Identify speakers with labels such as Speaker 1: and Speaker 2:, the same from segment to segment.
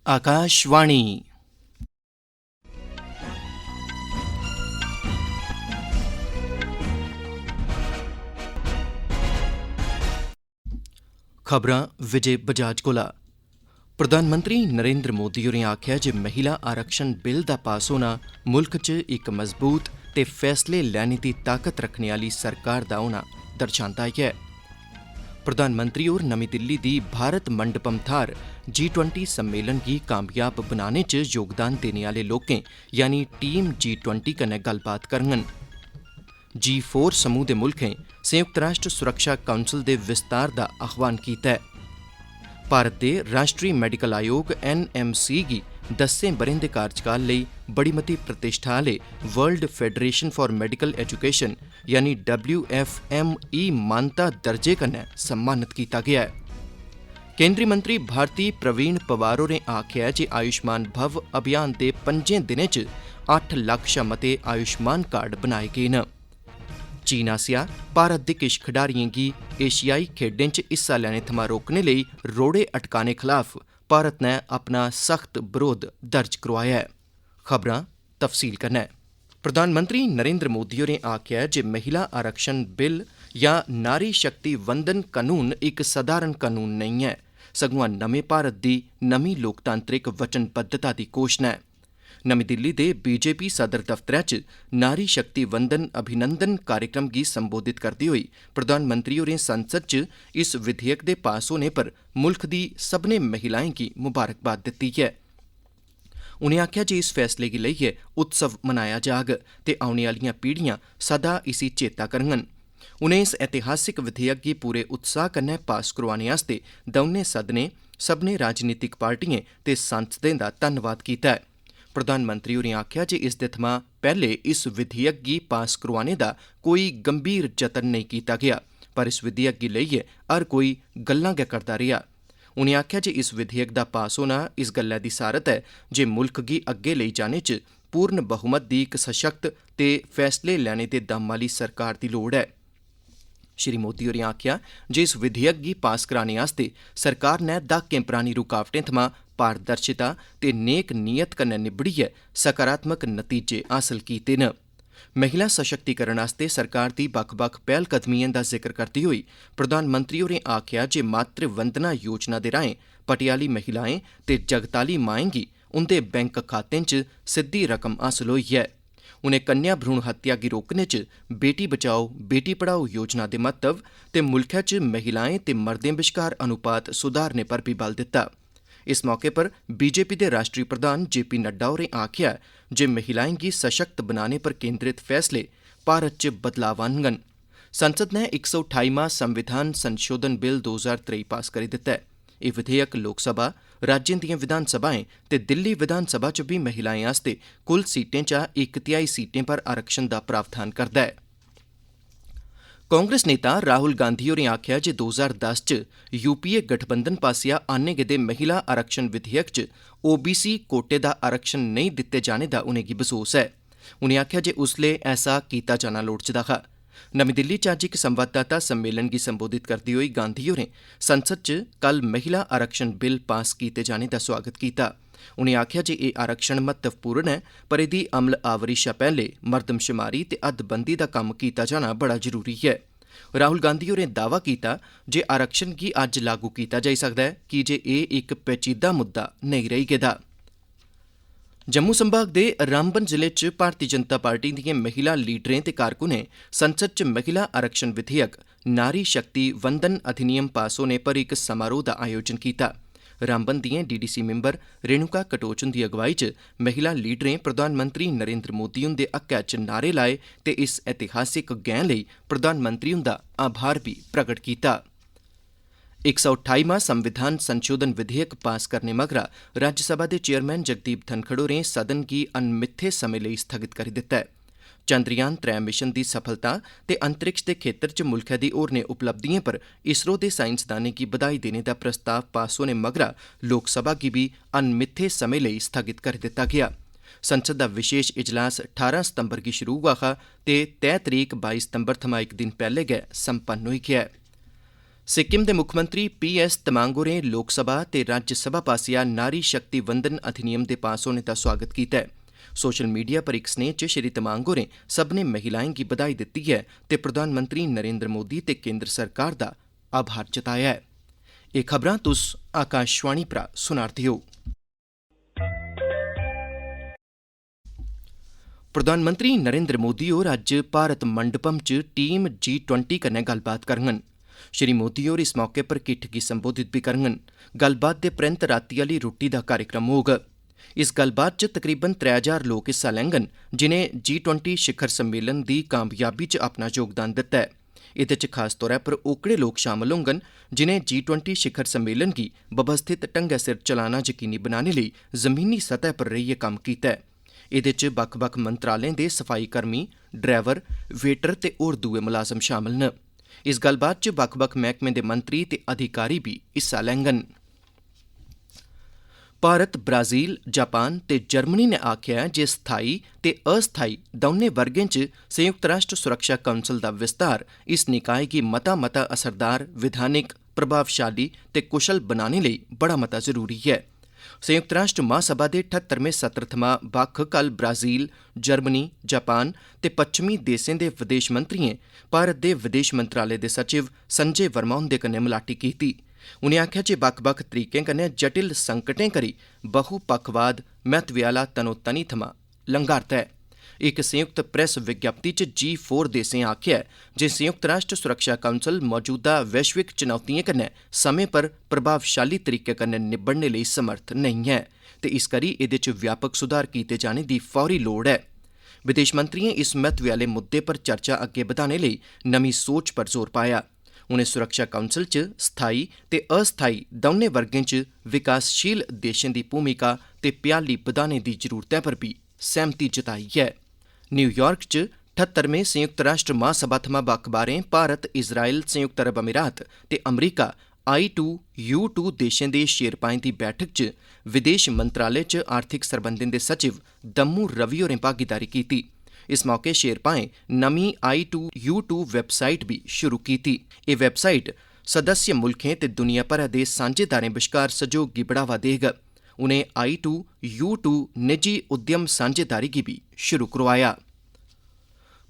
Speaker 1: आकाशवाणी। खबरां विजय बजाज कोला। प्रधानमंत्री नरेंद्र मोदी होरें आखेआ जे महिला आरक्षण बिल दा पास होना मुल्क च इक मजबूत ते फैसले लैने दी ताकत रखने आह्ली सरकार दा होना दर्शांदा ऐ। प्रधानमंत्री होर नमीं दिल्ली दी भारत मंडपम थाह्र G20 सम्मेलन गी कामयाब बनाने च योगदान देने आह्ले लोकें यानी टीम G20 कन्नै गल्लबात करङन। G4 समूह दे मुल्खें संयुक्त राष्ट्र सुरक्षा काउंसल दे विस्तार दा आह्वान कीता ऐ। भारत दे राष्ट्री मेडिकल आयोग NMC गी 10 ब'रें दे कार्यकाल लेई बड़ी मती प्रतिष्ठा आह्ले world federation for medical education यानी WFME मानता दर्जे कन्नै सम्मानित कीता गेआ ऐ। केंद्री मंत्री भारती प्रवीण पवार होरें आखेआ जे आयुष्मान भव अभियान दे 5 दिनें च 8 लक्ख शा मते आयुष्मान कार्ड बनाए गे न। चीन आसेआ भारत दे किश खडारियें गी एशियाई खेड्डें च हिस्सा लैने थमां रोकने लेई रोड़े अटकाने खलाफ भारत नै अपना सख्त बरोध दर्ज करोआया ऐ। खबरां तफसील कन्नै। प्रधानमंत्री नरेंद्र मोदी होरें आखेआ जे महिला आरक्षण बिल या नारी शक्ति वंदन कानून इक सधारण कानून नेईं ऐ, सगुआं नमें भारत दी नमीं लोकतांत्रिक वचनबद्धता दी घोशणा ऐ। नमीं दिल्ली दे BJP सदर दफ्तरै च नारी शक्ति वंदन अभिनंदन कार्यक्रम गी संबोधित करदे होई प्रधानमंत्री होरें संसद च इस विधेयक दे पास होने पर मुल्ख दी सभनें महिलाएं गी मुबारकबाद दित्ती ऐ। उनें आखेआ जे इस फैसले गी लेइयै उत्सव मनाया जाग ते औने आह्लियां पीढ़ियां सदा इसी चेता करङन। उनें इस ऐतिहासिक विधेयक गी पूरे उत्साह कन्नै पास करोआने आस्तै दौनें सदनें, सभनें राजनीतिक पार्टिएं ते सांसदें दा धन्नवाद कीता ऐ। प्रधानमंत्री होरें आखेआ जे इसदे थमां पैह्ले इस विधेयक गी पास करोआने दा कोई गंभीर जतन नेईं कीता गेआ, पर इस विधेयक गी लेइयै हर कोई गल्लां गै करदा रेहा। उनें आखेआ जे इस विधेयक दा पास होना इस गल्लै दी सारत ऐ जे मुल्ख गी अग्गे लेई जाने च पूर्ण बहुमत दी इक सशक्त ते फैसले लैने दे दम आह्ली सरकार दी लोड़ ऐ। श्री मोदी होरें आखेआ जे इस विधेयक गी पास कराने आस्तै सरकार नै दहाकें परानी रुकावटें थमां पारदर्शिता ते नेक नीयत कन्नै निब्बड़ियै सकारात्मक नतीजे हासल कीते न। महिला सशक्तिकरण आस्तै सरकार दी बक्ख-बक्ख पैह्लकदमिएं दा जिक्र करदे होई प्रधानमंत्री होरें आखेआ जे मातृ वंदना योजना दे राहें भटेआली महिलाएं ते जगताली माएं गी उंदे बैंक खातें च सिद्धी रकम हासल होई ऐ। उनें कन्या भ्रूण हत्या गी रोकने च बेटी बचाओ बेटी पढ़ाओ योजना दे महत्व ते मुल्खै च महिलाएं ते मर्दें बश्कार अनुपात सुधारने पर भी बल दित्ता। इस मौके पर BJP दे राष्ट्री प्रधान JP नड्डा होरें आखेआ जे महिलाएं गी सशक्त बनाने पर केंद्रित फैसले भारत च बदलाव आह्नङन। संसद नै 128वां संविधान संशोधन बिल 2023 पास करी दित्ता ऐ। एह् विधेयक लोकसभा, राज्यें दिएं विधान सभाएं ते दिल्ली विधान सभा च बी महिलाएं आस्तै कुल सीटें चा 1/3 सीटें पर आरक्षण दा प्रावधान करदा ऐ। कांग्रेस नेता राहुल गांधी होरें आखेआ जे 2010 च UPA गठबंधन पासेआ आह्न्ने गेदे महिला आरक्षण विधेयक च OBC कोटे दा आरक्षण नेईं दित्ते जाने दा उनेंगी बसोस ऐ। उनें आखेआ जे उसलै ऐसा कीता जाना लोड़चदा हा। नमीं दिल्ली च अज्ज इक संवाददाता सम्मेलन गी संबोधित करदे होई गांधी होरें संसद च कल महिला आरक्षण बिल पास कीते जाने दा सोआगत कीता। उनें आखेआ जे एह् आरक्षण महत्वपूर्ण ऐ, पर एह्दी अमलआवरी शा पैह्ले मर्दमशुमारी ते हद्दबंदी दा कम्म कीता जाना बड़ा जरूरी ऐ। राहुल गांधी होरें दावा कीता जे आरक्षण गी अज्ज लागू कीता जाई सकदा ऐ की जे एह् इक पेचीदा मुद्दा नेईं रेही गेदा। जम्मू संभाग दे रामबन जिले च भारतीय जनता पार्टी दिएं महिला लीडरें ते कारकुनें संसद च महिला आरक्षण विधेयक नारी शक्ति वंदन अधिनियम पास होने पर इक समारोह दा आयोजन कीता। रामबन दिएं DDC मिंबर रेणुका कटोच हुंदी अगुवाई च महिला लीडरें प्रधानमंत्री नरेंद्र मोदी हुंदे हक्कै च नारे लाए ते इस ऐतिहासिक गैंह लेई प्रधानमंत्री हुंदा आभार बी प्रगट कीता। 128वां संविधान संशोधन विधेयक पास करने मगरा राज्यसभा दे चेयरमैन जगदीप धनखड़ होरें सदन गी अनमित्थे समें लेई स्थगित करी दित्ता ऐ। चंद्रयान 3 मिशन दी सफलता ते अंतरिक्ष दे खेत्तर च मुल्खै दी होरनें उपलब्धिएं पर इसरो दे साइंसदानें गी बधाई देने दा प्रस्ताव पास होने मगरा लोकसभा गी बी अनमित्थे समें लेई स्थगित करी दित्ता गेआ। संसद दा विशेष इजलास 18 सितंबर गी शुरू होआ हा ते तय तरीक 22 सितंबर थमां इक दिन पैह्ले गै संपन्न होई गेआ ऐ। सिक्किम दे मुक्खमंत्री PS तमांग होरें लोक सभा ते राज्य सभा पास्सेआ नारी शक्ति वंदन अधिनियम दे पास होने दा स्वागत कीता ऐ। सोशल मीडिया पर इक स्नेह च श्री तमांग होरें सब्भनें महिलाएं गी बधाई दित्ती ऐ ते प्रधानमंत्री नरेंद्र मोदी ते केंद्र सरकार दा आभार जताया ऐ। एह् खबरां तुस आकाशवाणी परा सुना'रदे ओ। प्रधानमंत्री नरेंद्र मोदी होर अज्ज भारत मंडपम च टीम G20 कन्नै गल्लबात करङन। श्री मोदी होर इस मौके पर किट्ठ गी संबोधित बी करङन। गल्लबात दे परैंत राती आह्ली रुट्टी दा कार्यक्रम होग। इस गल्लबात च तकरीबन 3000 लोक हिस्सा लैङन जिनें G20 शिखर सम्मेलन दी कामयाबी च अपना योगदान दित्ता ऐ। एह्दे च खास तौर पर ओकड़े लोक शामल होङन जिनें G20 शिखर सम्मेलन गी व्यवस्थित ढंगै सिर चलाना यकीनी बनाने लेई जमीनी सतह पर रेहियै कम्म कीता ऐ। एह्दे च बक्ख-बक्ख मंत्रालयें दे सफाई कर्मी, ड्राइवर, वेटर ते होर दुए मुलाजम शामल न। इस गल्लबात च बक्ख-बक्ख मैह्कमें दे मंत्री ते अधिकारी बी हिस्सा लैङन। भारत, ब्राजील, जापान ते जर्मनी ने आखेआ ऐ जे स्थाई ते अस्थाई दौनें वर्गें च संयुक्त राष्ट्र सुरक्षा काउंसल दा विस्तार इस निकाय गी मता असरदार, विधानिक, प्रभावशाली ते कुशल बनाने लेई बड़ा मता जरूरी ऐ। संयुक्त राष्ट्र महासभा दे 78वें सत्र थमां बक्ख कल ब्राजील, जर्मनी, जापान ते पच्छमी देशें दे विदेश मंत्रियें भारत दे विदेश मंत्रालय दे सचिव संजय वर्मा हुंदे कन्नै मलाटी कीती। उनें आखेआ जे बक्ख-बक्ख तरीकें कन्नै जटिल संकटें करी बहुपक्खवाद महत्वै आह्ला तनोतनी थमां लंघारदा ऐ। इक संयुक्त प्रेस विज्ञप्ति च G4 देशें आखेआ जे संयुक्त राष्ट्र सुरक्षा काउंसल मौजूदा वैश्विक चुनौतिएं कन्नै समें पर प्रभावशाली तरीके कन्नै निब्बड़ने लेई समर्थ नेईं ऐ ते इस करी एह्दे च व्यापक सुधार कीते जाने दी फौरी लोड़ ऐ। विदेश मंत्रियें इस महत्वै आह्ले मुद्दे पर चर्चा अग्गे बधाने लेई नमीं सोच पर जोर पाया। उनें सुरक्षा काउंसल च स्थाई ते अस्थाई दौनें वर्गें च विकासशील देशें दी भूमिका ते भ्याली बधाने दी जरूरतै पर बी सैह्मति जताई ऐ। न्यूयार्क च 78वें संयुक्त राष्ट्र महासभा थमां बक्ख बाह्रें भारत, इजराइल, संयुक्त अरब अमीरात ते अमरीका I2U2 देशें दे शेरपाएं दी बैठक च विदेश मंत्रालय च आर्थिक सरबंधें दे सचिव दम्मू रवि होरें भागीदारी कीती। इस मौके शेरपाएं नमीं I2U2 वैबसाइट बी शुरू कीती। एह् वैबसाइट सदस्य मुल्खें ते दुनिया भरै दे सांझेदारें बश्कार सैह्योग गी बढ़ावा देग। उनें I2U2 निजी उद्यम सांझेदारी गी बी शुरू करोआया।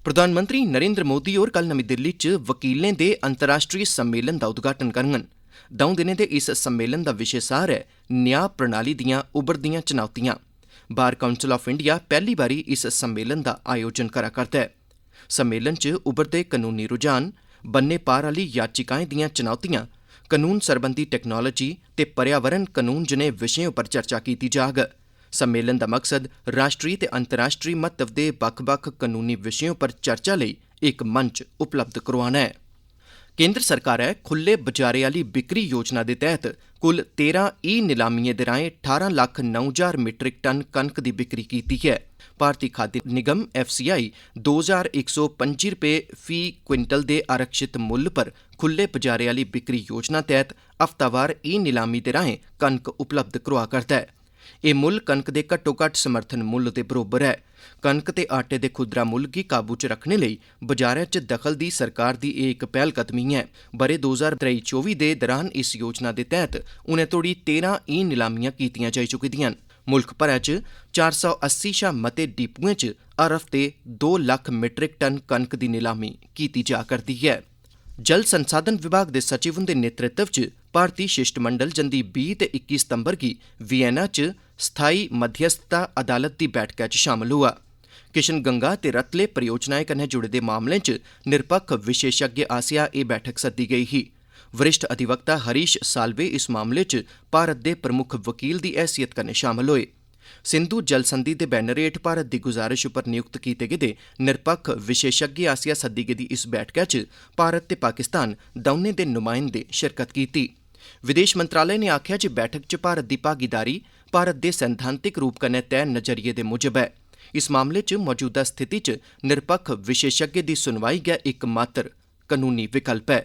Speaker 1: प्रधानमंत्री नरेंद्र मोदी होर कल नमीं दिल्ली च वकीलें दे अंतर्राष्ट्रीय सम्मेलन दा उद्घाटन करङन। दौं दिनें दे इस सम्मेलन दा विशे सार ऐ न्याय प्रणाली दियां उभरदियां चुनौतियां। बार काउंसल ऑफ इंडिया पैह्ली बारी इस सम्मेलन दा आयोजन करा करदा ऐ। सम्मेलन च उभरदे कानूनी रुझान, बन्ने पार आह्ली याचिकाएं दियां चुनौतियां, कानून सरबंधी टैक्नोलोजी ते पर्यावरण कानून जनेह् विशें उप्पर चर्चा कीती जाग। सम्मेलन दा मकसद राष्ट्री ते अंतर्राष्ट्री महत्व दे बक्ख-बक्ख कानूनी विशें उप्पर चर्चा लेई इक मंच उपलब्ध करोआना ऐ। केंद्र सरकारै खुल्ले बजारे आह्ली बिक्री योजना दे तैह्त कुल 13 नीलामियें दे राएं 18,09,000 मीट्रिक टन कनक दी बिक्री कीती है। भारती खाद्य निगम FCI 2125 रपेऽ फी क्विंटल दे आरक्षित मुल्ल पर खुल्ले बजारे आह्ली बिक्री योजना तैह्त हफ्तावार नीलामी दे राएं कनक उपलब्ध करोआ करदा ऐ। एह् मुल्ल कनक दे घट्टोघट्ट समर्थन मुल्ल दे बरोबर ऐ। कनक ते आटे दे खुदरा मुल्ल गी काबू च रक्खने लेई बजारै च दखल दी सरकार दी एह् इक पैह्लकदमी ऐ। ब'रे 2023-24 दे दरान इस योजना दे तैह्त हुनै तोड़ी 13 नीलामियां कीतियां जाई चुकी दियां न। मुल्ख भरै च 480 शा मते डिपुएं च हर हफ्ते 2 लक्ख मीट्रिक टन कनक दी नीलामी कीती जा करदी ऐ। जल संसाधन विभाग दे सचिव हुंदे नेतृत्व च भारती शिष्टमंडल जंदी 20 ते 21 सितंबर गी वियना च स्थाई मध्यस्थता अदालत दी बैठका च शामल होआ। किशन गंगा ते रतले परियोजनाएं कन्नै जुड़े दे मामलें च निरपक्ख विशेषज्ञ आसेआ एह् बैठक सद्दी गेई ही। वरिष्ठ अधिवक्ता हरीश साल्वे इस मामले च भारत दे प्रमुख वकील दी हैसियत कन्नै शामल होए। सिंधु जल संधि दे बैनर हेठ भारत दी गुजारिश उप्पर नियुक्त कीते गेदे निरपक्ख विशेषज्ञ आसेआ सद्दी गेदी इस बैठका च भारत ते पाकिस्तान दौनें दे नुमाइंदें शिरकत कीती। विदेश मंत्रालय ने आखेआ जे बैठक च भारत दी भागीदारी भारत दे सैद्धांतिक रूप कन्नै तैऽ नजरिये दे मुजब ऐ। इस मामले च मौजूदा स्थिति च निरपक्ख विशेषज्ञ दी सुनवाई गै इकमात्र कानूनी विकल्प ऐ।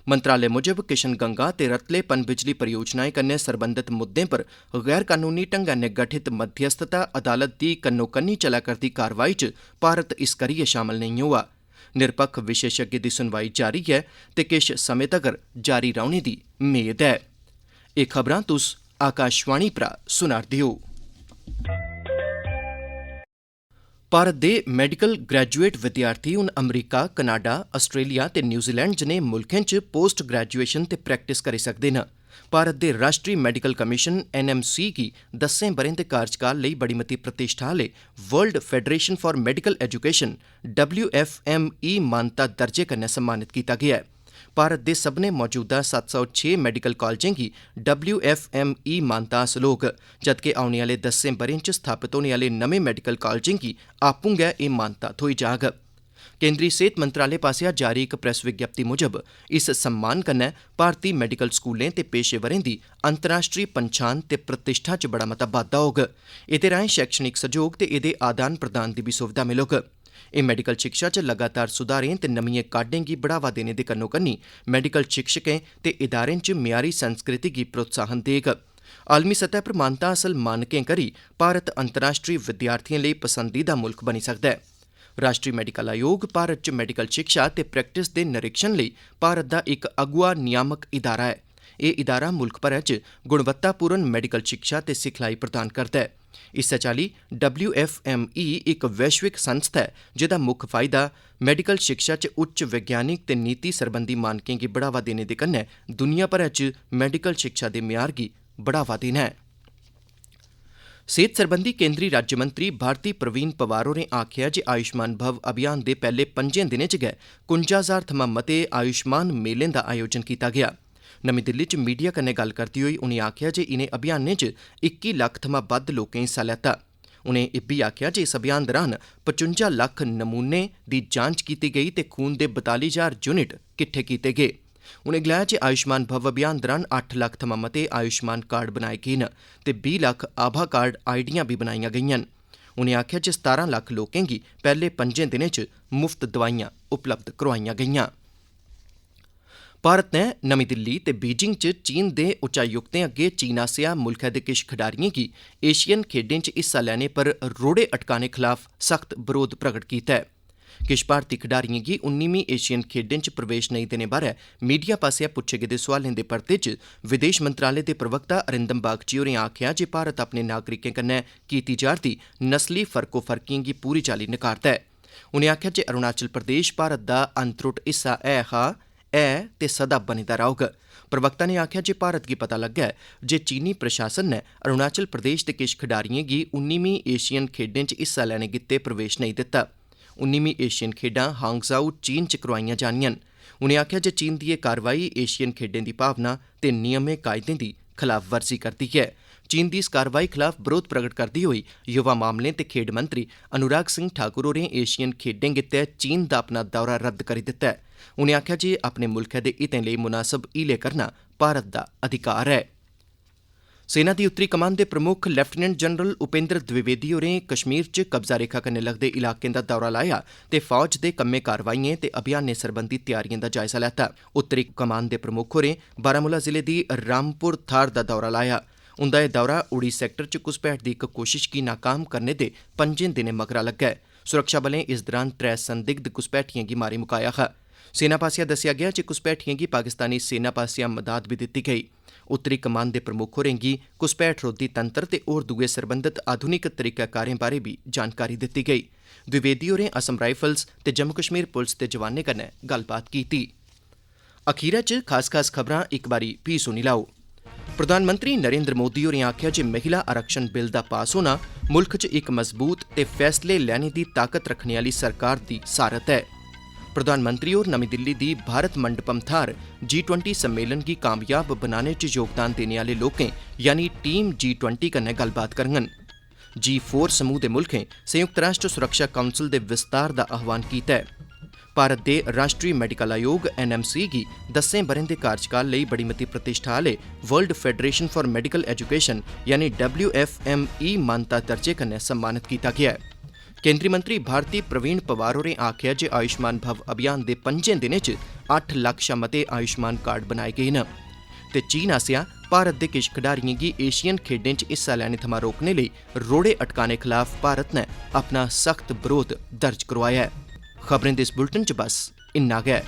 Speaker 1: मंत्रालय मुजब किशन गंगा ते रतले पनबिजली परियोजनाएं कन्नै सरबंधत मुद्दें पर गैर कानूनी ढंगै नै गठित मध्यस्थता अदालत दी कन्नो कन्नी चलै करदी कार्रवाई च भारत इस करियै शामल नेईं होआ। निरपक्ख विशेषज्ञ दी सुनवाई जारी है ते किश समें तगर जारी रौह्ने दी मेद ऐ। एह् खबरां तुस आकाशवाणी परा सुना'रदे ओ। भारत दे मैडिकल ग्रैजुएट विद्यार्थी हुन अमरीका, कनाडा, आस्ट्रेलिया ते न्यूजीलैंड जनेह् मुल्खें च पोस्ट ग्रैजुएशन ते प्रैक्टिस करी सकदे न। भारत दे राष्ट्री मैडिकल कमीशन NMC गी 10 ब'रें दे कार्यकाल लेई बड़ी मती प्रतिष्ठा आह्ले world federation for medical education WFME मानता दर्जे कन्नै सम्मानित कीता गेआ ऐ। भारत दे सभनें मौजूदा 706 मैडिकल कालजें गी WFME मानता हासल होग, जदकि औने आह्ले 10 ब'रें च स्थापत होने आह्ले नमें मैडिकल कालजें गी आपूं गै एह् मानता थ्होई जाग। केंद्री सेहत मंत्रालय पासेआ जारी इक प्रैस विज्ञप्ति मुजब इस सम्मान कन्नै भारती मैडिकल स्कूलें ते पेशेवरें दी अंतर्राश्ट्री पंछान ते प्रतिष्ठा च बड़ा मता बाद्दा होग। एह्दे राहें शैक्षणिक सैह्योग ते एह्दे आदान प्रदान दी बी सुविधा मिलोग। एह् मैडिकल शिक्षा च लगातार सुधारें ते नमियें काह्डें गी बढ़ावा देने दे कन्नो-कन्नी मैडिकल शिक्षकें ते इदारें च म्यारी संस्कृति गी प्रोत्साहन देग। आलमी सतह पर मानता हासल मानकें करी भारत अंतर्राश्ट्री विद्यार्थिएं लेई पसंदीदा मुल्ख बनी सकदा ऐ। राष्ट्री मैडिकल आयोग भारत च मैडिकल शिक्षा ते प्रैक्टिस दे निरीक्षण लेई भारत दा इक अगुआ नियामक इदारा ऐ। एह् इदारा मुल्ख भरै च गुणवत्तापूर्ण मैडिकल शिक्षा ते सिखलाई प्रदान करदा ऐ। इस्सै चाल्ली WFME इक वैश्विक संस्था ऐ जेह्दा मुक्ख फायदा मैडिकल शिक्षा च उच्च वैज्ञानिक ते नीति सरबंधी मानकें गी बढ़ावा देने दे कन्नै दुनिया भरै च मैडिकल शिक्षा दे म्यार गी बढ़ावा देना ऐ। सेहत सरबंधी केंद्री राज्यमंत्री भारती प्रवीण पवार होरें आखेआ जे आयुष्मान भव अभियान दे पैह्ले 5 दिनें च गै 51,000 थमां मते आयुष्मान मेलें दा आयोजन कीता गेआ। नमीं दिल्ली च मीडिया कन्नै गल्ल करदे होई उनें आखेआ जे इनें अभियानें च 21 लक्ख थमां बद्ध लोकें हिस्सा लैता। उनें इब्बी आखेआ जे इस अभियान दौरान 55 लक्ख नमूनें दी जांच कीती गेई ते खून दे 42,000 यूनिट किट्ठे कीते गे। उनें गलाया जे आयुष्मान भव अभियान दौरान 8 लक्ख थमां मते आयुष्मान कार्ड बनाए गे न ते 20 लक्ख आभा कार्ड आईडियां बी बनाईआं गेईआं न। उनें आखेआ जे 17 लक्ख लोकें गी पैह्ले 5 दिनें च मुफ्त दवाइयां उपलब्ध करोआईआं गेईआं। भारत नै नमीं दिल्ली ते बीजिंग च चीन दे उच्चायुक्तें अग्गे चीन आसेआ मुल्खै दे किश खडारिएं गी एशियन खेड्डें च हिस्सा लैने पर रोड़े अटकाने खलाफ सख्त बरोध प्रगट कीता है। किश भारती खडारिएं गी 19वीं एशियन खेड्डें च प्रवेश नेईं देने बारै मीडिया पासेआ पुच्छे गेदे सोआलें दे परते च विदेश मंत्रालय दे प्रवक्ता अरिंदम बागची होरें आखेआ जे भारत अपने नागरिकें कन्नै कीती जा'रदी नस्ली फर्कोफर्कियें गी पूरी चाल्ली नकारदा ऐ। उनें आखेआ जे अरुणाचल प्रदेश भारत दा अनत्रुट हिस्सा है ते सदा बने दा रौह्ग। प्रवक्ता ने आखेआ जे भारत गी पता लग्गा ऐ जे चीनी प्रशासन ने अरुणाचल प्रदेश दे किश खडारिएं गी 19वीं एशियन खेड्डें च हिस्सा लैने गित्ते प्रवेश नेईं दित्ता। 19वीं एशियन खेड्डां हांगझाऊ चीन च करोआईआं जानियां न। उनें आखेआ जे चीन दी एह् कार्रवाई एशियन खेड्डें दी भावना ते नियमें कायदें दी खलाफवर्जी करदी ऐ। चीन दी इस कार्रवाई खलाफ बरोध प्रगट करदे होई युवा मामलें ते खेड्ड मंत्री अनुराग सिंह ठाकुर होरें एशियन खेड्डें गित्तै चीन दा अपना दौरा रद्द करी दित्ता ऐ। उनें आखेआ जे अपने मुल्खै दे हितें लेई मुनासब हीले करना भारत दा अधिकार ऐ। सेना दी उत्तरी कमान दे प्रमुख लैफ्टिनेंट जनरल उपेंद्र द्विवेदी होरें कश्मीर च कब्जा रेखा कन्नै लगदे इलाकें दा दौरा लाया ते फौज दे कम्में कारवाइएं ते अभियानें सरबंधी तैयारिएं दा जायजा लैता। उत्तरी कमान दे प्रमुख होरें बारामूला जिले दी रामपुर थाह्र दा दौरा लाया। उंदा एह् दौरा उड़ी सैक्टर च घुसपैठ दी इक कोशिश गी नाकाम करने दे 5 दिनें मगरा लग्गा ऐ। सुरक्षा बलें इस दौरान 3 संदिग्ध घुसपैठिएं गी मारी मुकाया हा। सेना पासेआ दस्सेआ गेआ जे घुसपैठिएं गी पाकिस्तानी सेना पासेआ मदाद बी दित्ती गेई। उत्तरी कमान दे प्रमुख होरें गी घुसपैठ रोधी तंत्र ते होर दुए सरबंधत आधुनिक तरीकाकारें बारै बी जानकारी दित्ती गेई। द्विवेदी होरें असम राइफल्स ते जम्मू कश्मीर पुलस दे जवानें कन्नै गल्लबात कीती। अखीरै च खास खबरां इक बारी फ्ही सुनी लैओ। प्रधानमंत्री नरेंद्र मोदी होरें आखेआ जे महिला आरक्षण बिल दा पास होना मुल्ख च इक मजबूत ते फैसले लैने दी ताकत रखने आह्ली सरकार दी सारत ऐ। प्रधानमंत्री होर नमीं दिल्ली दी भारत मंडपम थाह्र G20 सम्मेलन गी कामयाब बनाने च योगदान देने आह्ले लोकें यानी टीम G20 कन्नै गल्लबात करङन। G4 समूह दे मुल्खें संयुक्त राष्ट्र सुरक्षा काउंसल दे विस्तार दा आह्वान कीता है। भारत दे राष्ट्री मैडिकल आयोग NMC गी 10 ब'रें दे कार्यकाल लेई बड़ी मती प्रतिष्ठा आह्ले world federation for medical education यानी WFME मानता दर्जे कन्नै सम्मानित कीता गेआ ऐ। केंद्री मंत्री भारती प्रवीण पवार होरें आखेआ जे आयुष्मान भव अभियान दे 5 दिनें च 8 लक्ख शा मते आयुष्मान कार्ड बनाए गे न ते चीन आसेआ भारत दे किश खडारिएं गी एशियन खेड्डें च हिस्सा लैने थमां रोकने लेई रोड़े अटकाने खलाफ भारत नै अपना सख्त बरोध दर्ज करोआया ऐ। खबरें दे इस बुलेटिन च बस इन्ना गै।